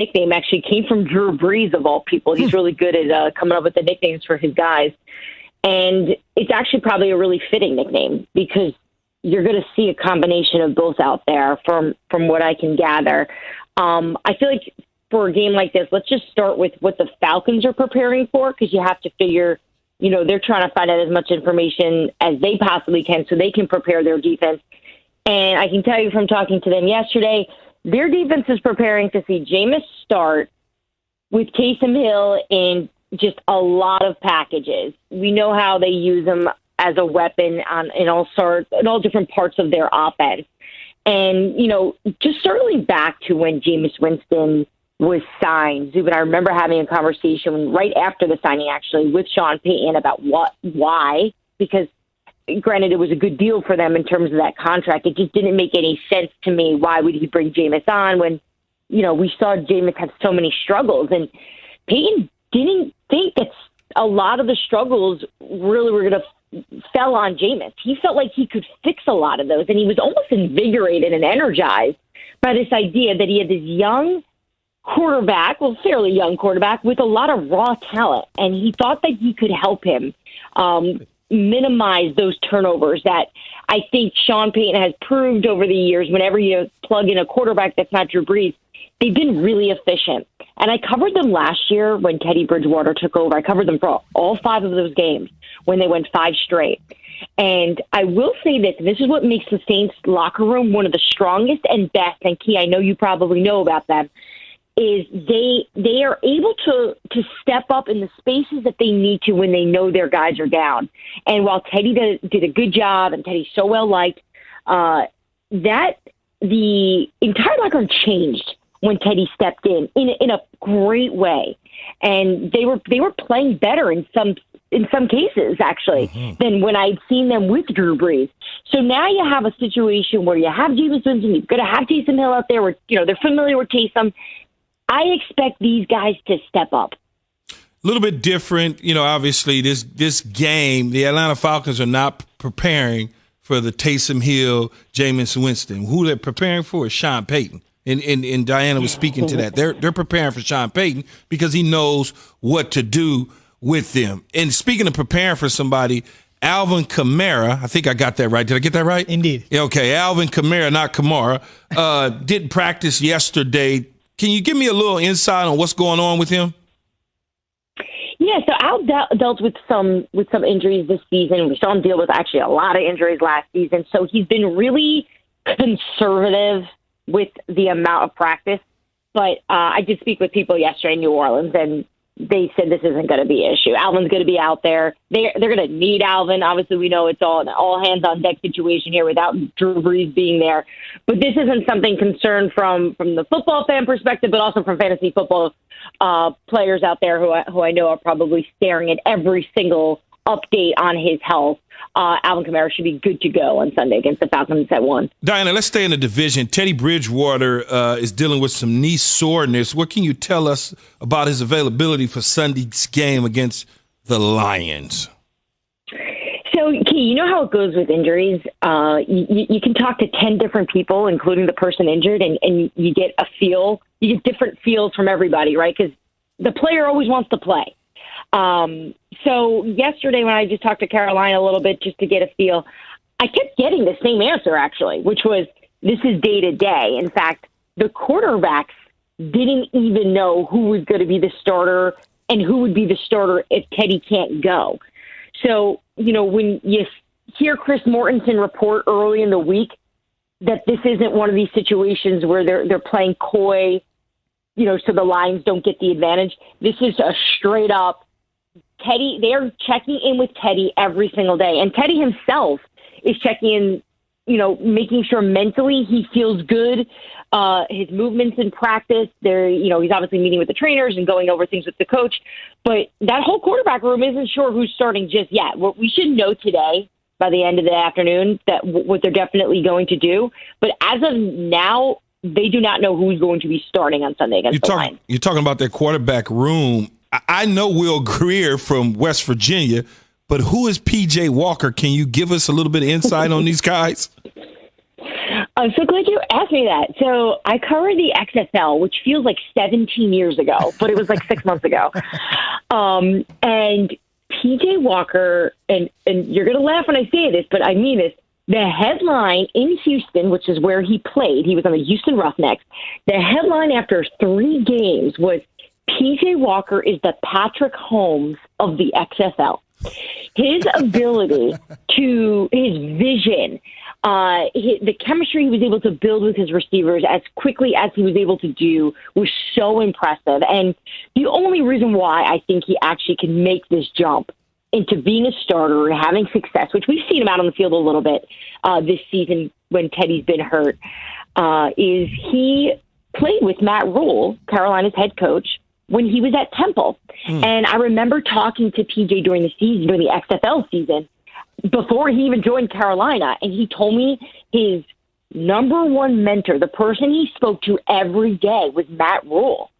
nickname actually came from Drew Brees, of all people. He's really good at coming up with the nicknames for his guys. And it's actually probably a really fitting nickname because you're going to see a combination of both out there from what I can gather. I feel like for a game like this, let's just start with what the Falcons are preparing for, because you have to figure, they're trying to find out as much information as they possibly can so they can prepare their defense. And I can tell you from talking to them yesterday, their defense is preparing to see Jameis start with Taysom Hill in just a lot of packages. We know how they use him as a weapon in all different parts of their offense. And, just circling back to when Jameis Winston was signed, Zub and I remember having a conversation right after the signing, actually, with Sean Payton about why, because granted, it was a good deal for them in terms of that contract. It just didn't make any sense to me. Why would he bring Jameis on when, we saw Jameis have so many struggles? And Payton didn't think that a lot of the struggles really were going to fell on Jameis. He felt like he could fix a lot of those, and he was almost invigorated and energized by this idea that he had this young quarterback, fairly young quarterback, with a lot of raw talent, and he thought that he could help him minimize those turnovers that I think Sean Payton has proved over the years. Whenever you plug in a quarterback that's not Drew Brees, they've been really efficient. And I covered them last year when Teddy Bridgewater took over. I covered them for all 5 of those games when they went 5 straight. And I will say this is what makes the Saints locker room one of the strongest and best, and Key, I know you probably know about them, is they are able to step up in the spaces that they need to when they know their guys are down. And while Teddy did a good job, and Teddy's so well liked, that the entire locker room changed when Teddy stepped in a great way, and they were playing better in some cases actually than when I'd seen them with Drew Brees. So now you have a situation where you have Jameis Winston, you're going to have Taysom Hill out there, where they're familiar with Taysom. I expect these guys to step up. A little bit different, obviously this game, the Atlanta Falcons are not preparing for the Taysom Hill, Jameis Winston. Who they're preparing for is Sean Payton. And Diana was speaking to that. They're preparing for Sean Payton because he knows what to do with them. And speaking of preparing for somebody, Alvin Kamara, I think I got that right. Did I get that right? Indeed. Okay, Alvin Kamara, not Kamara, didn't practice yesterday. Can you give me a little insight on what's going on with him? Yeah, so Al dealt with some injuries this season. We saw him deal with actually a lot of injuries last season. So he's been really conservative with the amount of practice. But I did speak with people yesterday in New Orleans, and they said this isn't going to be an issue. Alvin's going to be out there. They're going to need Alvin. Obviously, we know it's an all-hands-on-deck situation here without Drew Brees being there. But this isn't something concerned from the football fan perspective, but also from fantasy football players out there who I know are probably staring at every single update on his health. Alvin Kamara should be good to go on Sunday against the Falcons at 1. Diana, let's stay in the division. Teddy Bridgewater is dealing with some knee soreness. What can you tell us about his availability for Sunday's game against the Lions? So, Key, you know how it goes with injuries. You can talk to 10 different people, including the person injured, and you get a feel. You get different feels from everybody, right? Because the player always wants to play. So yesterday when I just talked to Carolina a little bit just to get a feel, I kept getting the same answer, actually, which was this is day to day. In fact, the quarterbacks didn't even know who was going to be the starter and who would be the starter if Teddy can't go. So, when you hear Chris Mortensen report early in the week that this isn't one of these situations where they're playing coy, so the Lions don't get the advantage. This is a straight up Teddy. They're checking in with Teddy every single day. And Teddy himself is checking in, making sure mentally he feels good. His movements in practice, he's obviously meeting with the trainers and going over things with the coach. But that whole quarterback room isn't sure who's starting just yet. What we should know today by the end of the afternoon that what they're definitely going to do. But as of now, they do not know who's going to be starting on Sunday against the Lions. You're talking about their quarterback room. I know Will Greer from West Virginia, but who is P.J. Walker? Can you give us a little bit of insight on these guys? I'm so glad you asked me that. So I covered the XFL, which feels like 17 years ago, but it was like 6 months ago. And PJ Walker, and you're going to laugh when I say this, but I mean this, the headline in Houston, which is where he played, he was on the Houston Roughnecks, the headline after 3 games was, PJ Walker is the Patrick Holmes of the XFL. His ability his vision, the chemistry he was able to build with his receivers as quickly as he was able to do was so impressive. And the only reason why I think he actually can make this jump into being a starter and having success, which we've seen him out on the field a little bit this season when Teddy's been hurt, is he played with Matt Rule, Carolina's head coach, when he was at Temple. And I remember talking to PJ during the XFL season, before he even joined Carolina, and he told me his number one mentor, the person he spoke to every day, was Matt Rule.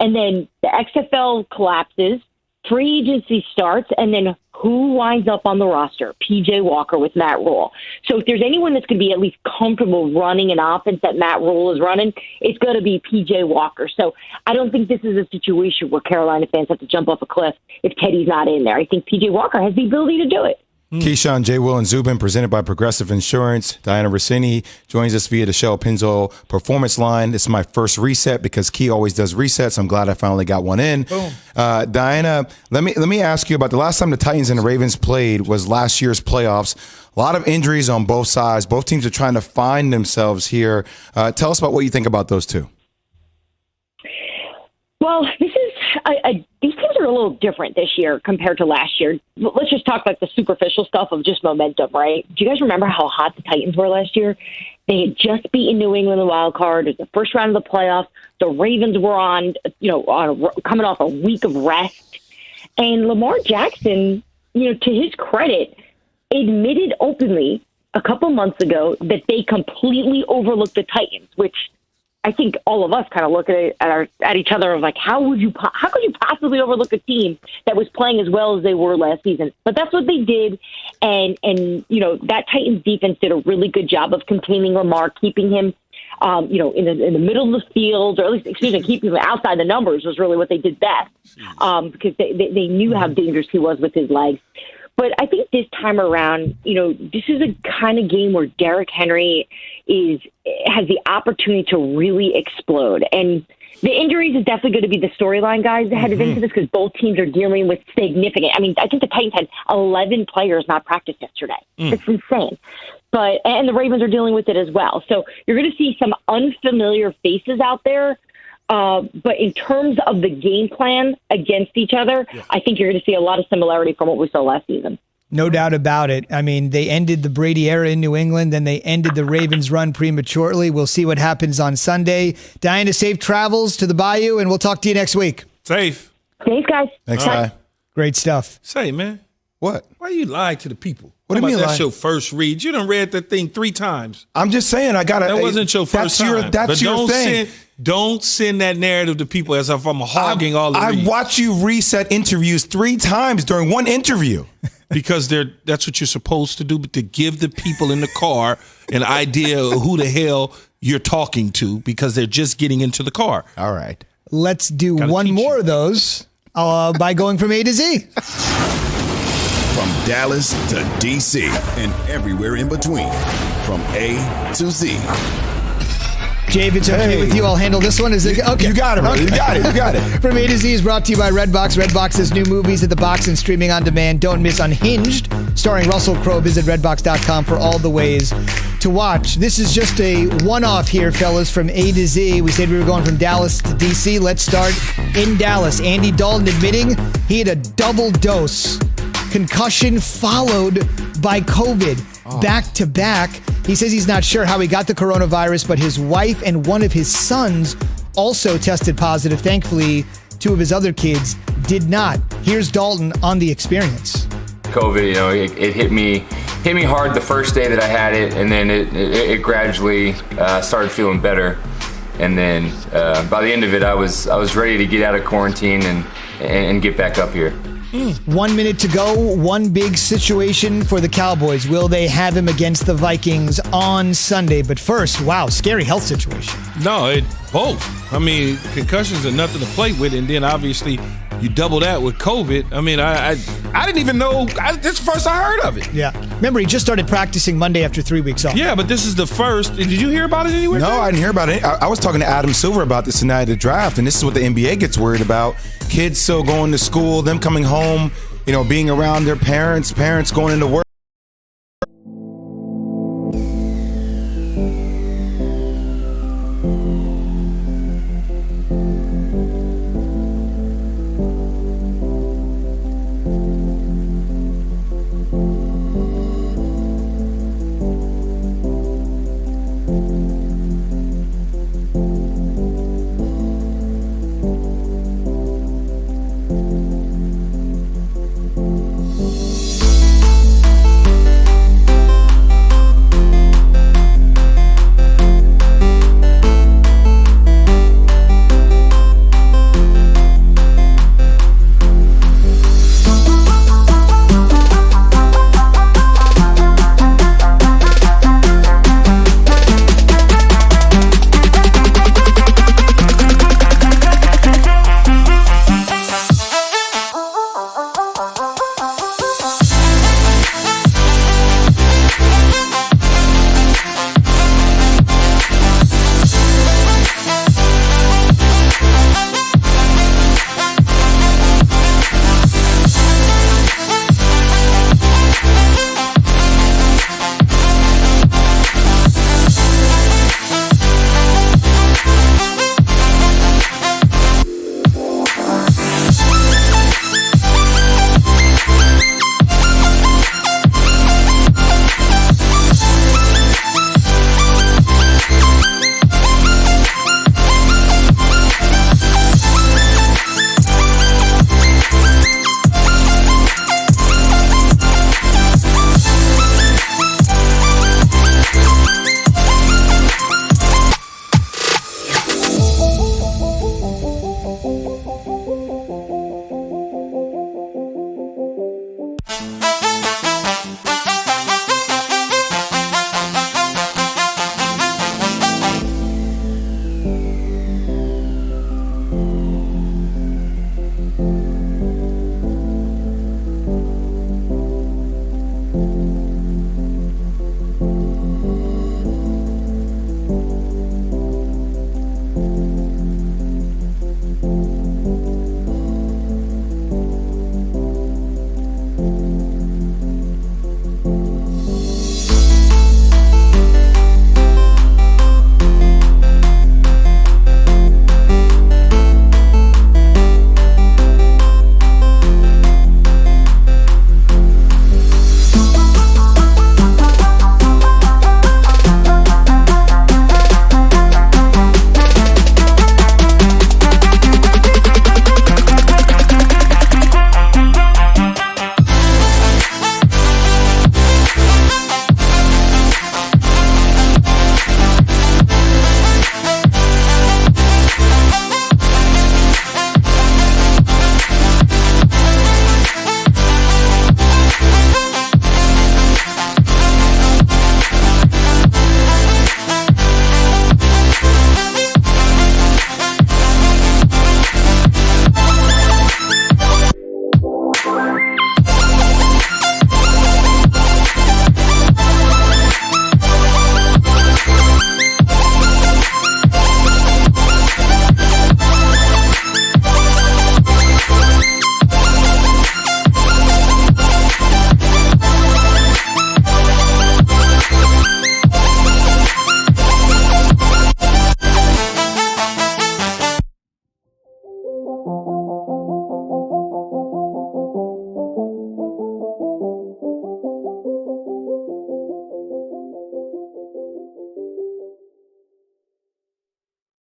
And then the XFL collapses, free agency starts, and then who winds up on the roster? PJ Walker with Matt Rule. So if there's anyone that's going to be at least comfortable running an offense that Matt Rule is running, it's going to be PJ Walker. So I don't think this is a situation where Carolina fans have to jump off a cliff if Teddy's not in there. I think PJ Walker has the ability to do it. Keyshawn, J. Will, and Zubin, presented by Progressive Insurance. Diana Rossini joins us via the Shell Pennzoil Performance Line. This is my first reset because Key always does resets. I'm glad I finally got one in. Boom. Diana, let me ask you about the last time the Titans and the Ravens played was last year's playoffs. A lot of injuries on both sides. Both teams are trying to find themselves here. Tell us about what you think about those two. Well, this is these teams are a little different this year compared to last year. Let's just talk like the superficial stuff of just momentum, right? Do you guys remember how hot the Titans were last year? They had just beaten New England in the wild card. It was the first round of the playoffs. The Ravens were coming off a week of rest, and Lamar Jackson, to his credit, admitted openly a couple months ago that they completely overlooked the Titans, which I think all of us kind of look at each other of like, how could you possibly overlook a team that was playing as well as they were last season? But that's what they did, and that Titans defense did a really good job of containing Lamar, keeping him, in the middle of the field, or at least keeping him outside the numbers was really what they did best, because they knew how dangerous he was with his legs. But I think this time around, this is a kind of game where Derrick Henry has the opportunity to really explode. And the injuries is definitely going to be the storyline, guys, headed into this, because both teams are dealing with significant. I mean, I think the Titans had 11 players not practice yesterday. It's insane. And the Ravens are dealing with it as well. So you're going to see some unfamiliar faces out there. But in terms of the game plan against each other, I think you're going to see a lot of similarity from what we saw last season. No doubt about it. I mean, they ended the Brady era in New England, then they ended the Ravens run prematurely. We'll see what happens on Sunday. Diana, safe travels to the Bayou, and we'll talk to you next week. Safe. Thanks, guys. Thanks, Di. Great stuff. Say, man. What? Why you lie to the people? What do you mean that's lie? your first read? You done read that thing 3 times. I'm just saying, That wasn't your first time. That's your thing. Don't send that narrative to people as if I'm hogging all the reads. I watch you reset interviews 3 times during one interview. Because that's what you're supposed to do, but to give the people in the car an idea of who the hell you're talking to, because they're just getting into the car. All right. Let's do one more of those by going from A to Z. From Dallas to D.C. and everywhere in between. From A to Z. Jay, if it's okay with you, I'll handle this one. Is it okay? You got it, bro. You got it. From A to Z is brought to you by Redbox. Redbox has new movies at the box and streaming on demand. Don't miss Unhinged, starring Russell Crowe. Visit redbox.com for all the ways to watch. This is just a one-off here, fellas, from A to Z. We said we were going from Dallas to D.C. Let's start in Dallas. Andy Dalton admitting he had a double dose. Concussion followed by COVID. Back to back. He says he's not sure how he got the coronavirus, but his wife and one of his sons also tested positive. Thankfully, 2 of his other kids did not. Here's Dalton on the experience. COVID, it hit me hard the first day that I had it, and then it gradually started feeling better. And then by the end of it, I was ready to get out of quarantine and get back up here. 1 minute to go. One big situation for the Cowboys. Will they have him against the Vikings on Sunday? But first, wow, scary health situation. No, both. I mean, concussions are nothing to play with, and then obviously you double that with COVID. I mean, I didn't even know. This is the first I heard of it. Yeah. Remember, he just started practicing Monday after 3 weeks off. Yeah, but this is the first. Did you hear about it anywhere? No, I didn't hear about it. I was talking to Adam Silver about this tonight at the draft, and this is what the NBA gets worried about. Kids still going to school, them coming home, being around their parents going into work.